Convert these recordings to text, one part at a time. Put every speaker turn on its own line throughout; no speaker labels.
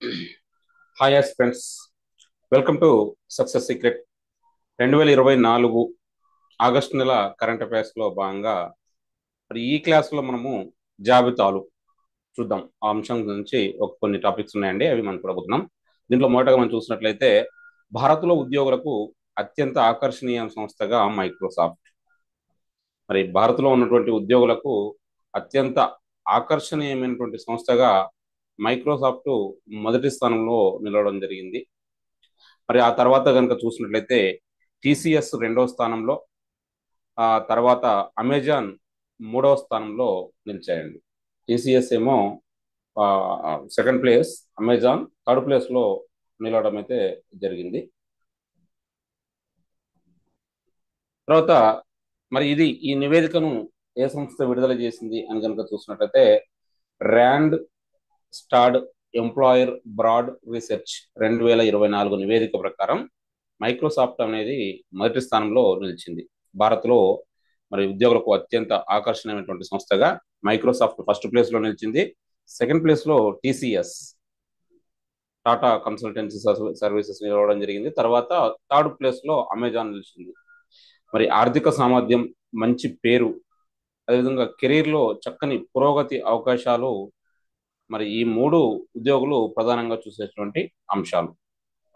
Hi యాస్ friends, welcome to success secret. 2024 August నెల current అఫైర్స్లో భాగంగా మరి ఈ క్లాస్లో మనము జాబితాలు చూద్దాం. ఆ అంశం గురించి కొన్ని టాపిక్స్ ఉన్నాయండి, అవి మనం చూడబోతున్నాం. దీంట్లో మొదటగా మనం చూసినట్లయితే భారత్లో ఉద్యోగులకు అత్యంత ఆకర్షణీయ సంస్థగా మైక్రోసాఫ్ట్. మరి భారత్లో ఉన్నటువంటి ఉద్యోగులకు అత్యంత ఆకర్షణీయమైనటువంటి సంస్థగా మైక్రోసాఫ్ట్ మొదటి స్థానంలో నిలవడం జరిగింది. మరి ఆ తర్వాత కనుక చూసినట్లయితే టీసీఎస్ రెండవ స్థానంలో, ఆ తర్వాత అమెజాన్ మూడవ స్థానంలో నిలిచాయండి. టీసీఎస్ ఏమో second place, Amazon third place లో నిలవడం అయితే జరిగింది. తర్వాత మరి ఈ నివేదికను ఏ సంస్థ విడుదల చేసింది అని కనుక చూసినట్లయితే Randstad employer brand research 2024 నివేదిక ప్రకారం మైక్రోసాఫ్ట్ అనేది మొదటి స్థానంలో నిలిచింది. భారత్లో మరి ఉద్యోగులకు అత్యంత ఆకర్షణీయమైనటువంటి సంస్థగా మైక్రోసాఫ్ట్ ఫస్ట్ ప్లేస్ లో నిలిచింది. సెకండ్ ప్లేస్ లో టీసీఎస్, టాటా కన్సల్టెన్సీ సర్వీసెస్ నిలవడం జరిగింది. తర్వాత థర్డ్ ప్లేస్ లో అమెజాన్ నిలిచింది. మరి ఆర్థిక సామర్థ్యం, మంచి పేరు, అదేవిధంగా కెరీర్ లో చక్కని పురోగతి అవకాశాలు, మరి ఈ మూడు ఉద్యోగులు ప్రధానంగా చూసేటువంటి అంశాలు.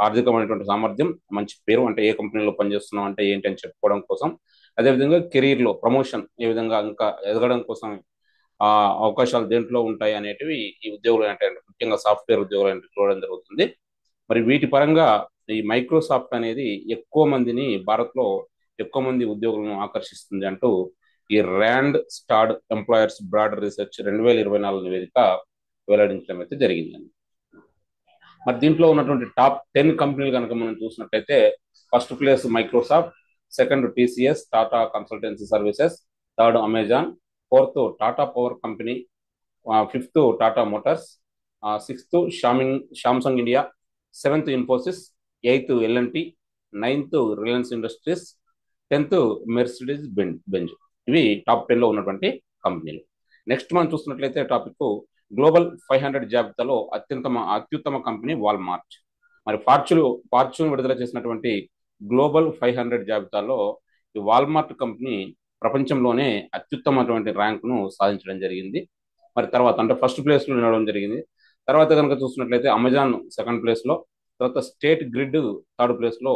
ఆర్థికమైనటువంటి సామర్థ్యం, మంచి పేరు, అంటే ఏ కంపెనీలో పనిచేస్తున్నాం అంటే ఏంటి అని చెప్పుకోవడం కోసం, అదేవిధంగా కెరీర్ లో ప్రమోషన్ ఏ విధంగా ఇంకా ఎదగడం కోసం ఆ అవకాశాలు దేంట్లో ఉంటాయి అనేటివి ఈ ఉద్యోగులు అంటే ముఖ్యంగా సాఫ్ట్వేర్ ఉద్యోగులు అంటే చూడడం జరుగుతుంది. మరి వీటి పరంగా ఈ మైక్రోసాఫ్ట్ అనేది ఎక్కువ మందిని భారత్లో ఎక్కువ మంది ఉద్యోగులను ఆకర్షిస్తుంది అంటూ ఈ Randstad employers brand research 2024 నివేదిక వెల్లడించడం అయితే జరిగిందండి. మరి దీంట్లో ఉన్నటువంటి టాప్ 10 కంపెనీలు కనుక మనం చూసినట్లయితే first place Microsoft, second TCS Tata Consultancy Services, third Amazon, fourth Tata Power company, fifth Tata Motors, sixth Samsung India, seventh Infosys, eighth LNT, ninth Reliance Industries, 10th Mercedes Benz. ఇవి టాప్ 10 లో ఉన్నటువంటి కంపెనీలు. నెక్స్ట్ మనం చూస్తున్నట్లయితే టాపిక్ గ్లోబల్ 500 జాబితాలో అత్యుత్తమ కంపెనీ వాల్మార్ట్. మరి fortune విడుదల చేసినటువంటి గ్లోబల్ 500 జాబితాలో ఈ వాల్మార్ట్ కంపెనీ ప్రపంచంలోనే అత్యుత్తమైనటువంటి ర్యాంకును సాధించడం జరిగింది. మరి తర్వాత అంటే ఫస్ట్ ప్లేస్ లో నిలవడం జరిగింది. తర్వాత కనుక చూసినట్లయితే అమెజాన్ సెకండ్ ప్లేస్ లో, తర్వాత స్టేట్ గ్రిడ్ థర్డ్ ప్లేస్ లో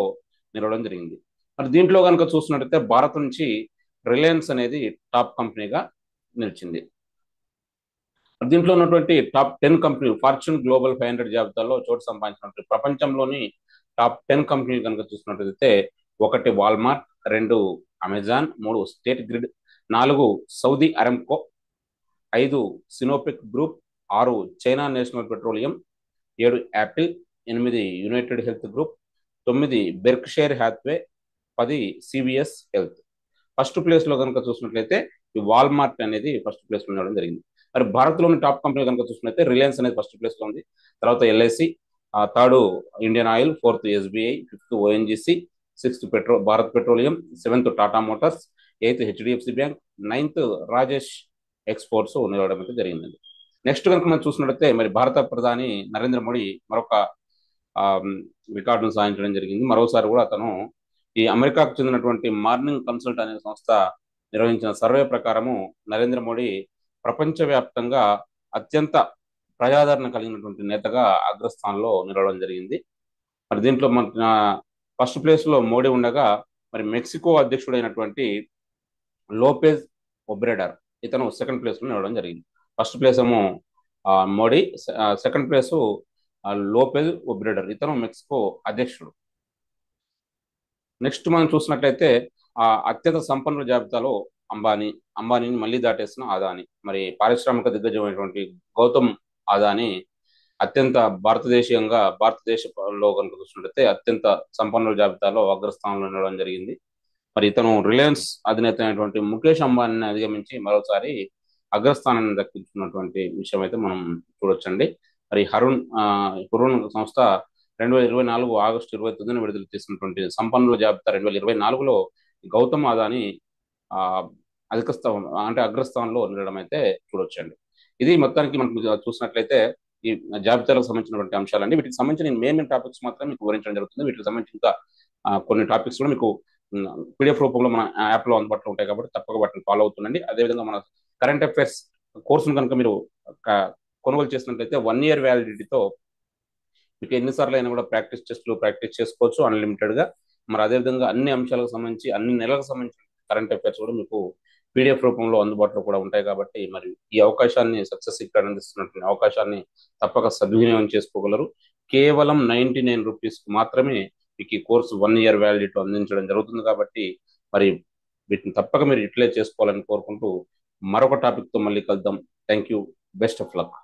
నిలవడం జరిగింది. మరి దీంట్లో కనుక చూసినట్లయితే భారత్ నుంచి రిలయన్స్ అనేది టాప్ కంపెనీగా నిలిచింది. దీంట్లో ఉన్నటువంటి టాప్ 10 కంపెనీలు ఫార్చ్యూన్ గ్లోబల్ 500 జాబితాలో చోటు సంపాదించినటువంటి ప్రపంచంలోని టాప్ 10 కంపెనీలు కనుక చూసినట్లయితే 1 Walmart, 2 Amazon, 3 State Grid, 4 Saudi Aramco, 5 Sinopec Group, 6 China National Petroleum, 7 Apple, 8 United Health Group, 9 Berkshire Hathaway, 10 CVS Health. First place లో కనుక చూసినట్లయితే ఈ వాల్మార్ట్ అనేది ఫస్ట్ ప్లేస్ లో ఉండడం జరిగింది. మరి భారత్లోని టాప్ కంపెనీ కనుక చూసినట్లయితే రిలయన్స్ అనేది ఫస్ట్ ప్లేస్ లో ఉంది. తర్వాత LIC, third Indian oil, fourth SBI, fifth ONGC, sixth Bharat petroleum, seventh Tata Motors, eighth HDFC bank, ninth Rajesh exports నిలవడం అయితే జరిగిందండి. నెక్స్ట్ కనుక మనం చూసినట్లయితే మరి భారత ప్రధాని నరేంద్ర మోడీ మరొక రికార్డును సాధించడం జరిగింది. మరోసారి కూడా అతను ఈ అమెరికాకు చెందినటువంటి మార్నింగ్ కన్సల్ట్ అనే సంస్థ నిర్వహించిన సర్వే ప్రకారము నరేంద్ర మోడీ ప్రపంచవ్యాప్తంగా అత్యంత ప్రజాదరణ కలిగినటువంటి నేతగా అగ్రస్థానంలో నిలవడం జరిగింది. మరి దీంట్లో మన ఫస్ట్ ప్లేస్ లో మోడీ ఉండగా మరి మెక్సికో అధ్యక్షుడైనటువంటి లోపెజ్ ఒబ్రెడర్ ఇతను సెకండ్ ప్లేస్ లో నిలవడం జరిగింది. ఫస్ట్ ప్లేస్ ఏమో మోడీ, సెకండ్ ప్లేస్ లోపెజ్ ఒబ్రెడర్, ఇతను మెక్సికో అధ్యక్షుడు. నెక్స్ట్ మనం చూసినట్లయితే అత్యంత సంపన్నుల జాబితాలో అంబానీని మళ్ళీ దాటేసిన అదాని. మరి పారిశ్రామిక దిగ్గజమైనటువంటి గౌతమ్ అదాని అత్యంత భారతదేశంలో కనుక చూసినట్లయితే అత్యంత సంపన్నుల జాబితాలో అగ్రస్థానంలో ఉండడం జరిగింది. మరి ఇతను రిలయన్స్ అధినేత అయినటువంటి ముఖేష్ అంబానీని అధిగమించి మరోసారి అగ్రస్థానాన్ని దక్కించుకున్నటువంటి విషయం అయితే మనం చూడొచ్చండి. మరి హురున్ సంస్థ 2024 ఆగస్టు 29న విడుదల చేసినటువంటి సంపన్నుల జాబితా 2024లో గౌతమ్ అదాని అధిక స్థానం అంటే అగ్రస్థానంలో ఉండడం అయితే చూడొచ్చండి. ఇది మొత్తానికి మనకు చూసినట్లయితే ఈ జాబితాలకు సంబంధించినటువంటి అంశాలండి. వీటికి సంబంధించి నేను మెయిన్ టాపిక్స్ మాత్రం మీకు వివరించడం జరుగుతుంది. వీటికి సంబంధించి ఇంకా కొన్ని టాపిక్స్ కూడా మీకు పీడిఎఫ్ రూపంలో మన యాప్లో అందుబాటులో ఉంటాయి కాబట్టి తప్పక వాటిని ఫాలో అవుతుండండి. అదేవిధంగా మన కరెంట్ అఫైర్స్ కోర్సును కనుక మీరు కొనుగోలు చేసినట్లయితే 1 year వ్యాలిడిటీతో మీకు ఎన్నిసార్లు అయినా కూడా ప్రాక్టీస్ చేసుకోవచ్చు అన్లిమిటెడ్గా. మరి అదేవిధంగా అన్ని అంశాలకు సంబంధించి అన్ని నెలలకు సంబంధించిన కరెంట్ అఫైర్స్ కూడా మీకు పీడిఎఫ్ రూపంలో అందుబాటులో కూడా ఉంటాయి కాబట్టి మరి ఈ అవకాశాన్ని సక్సెస్ ఇక్కడ అందిస్తున్నటువంటి అవకాశాన్ని తప్పక సద్వినియోగం చేసుకోగలరు. కేవలం 99 రూపీస్ మాత్రమే మీకు ఈ కోర్సు 1 year వ్యాలిడిటీ అందించడం జరుగుతుంది కాబట్టి మరి వీటిని తప్పక మీరు యూటిలైజ్ చేసుకోవాలని కోరుకుంటూ మరొక టాపిక్తో మళ్ళీ కలుద్దాం. Thank you. Best of luck.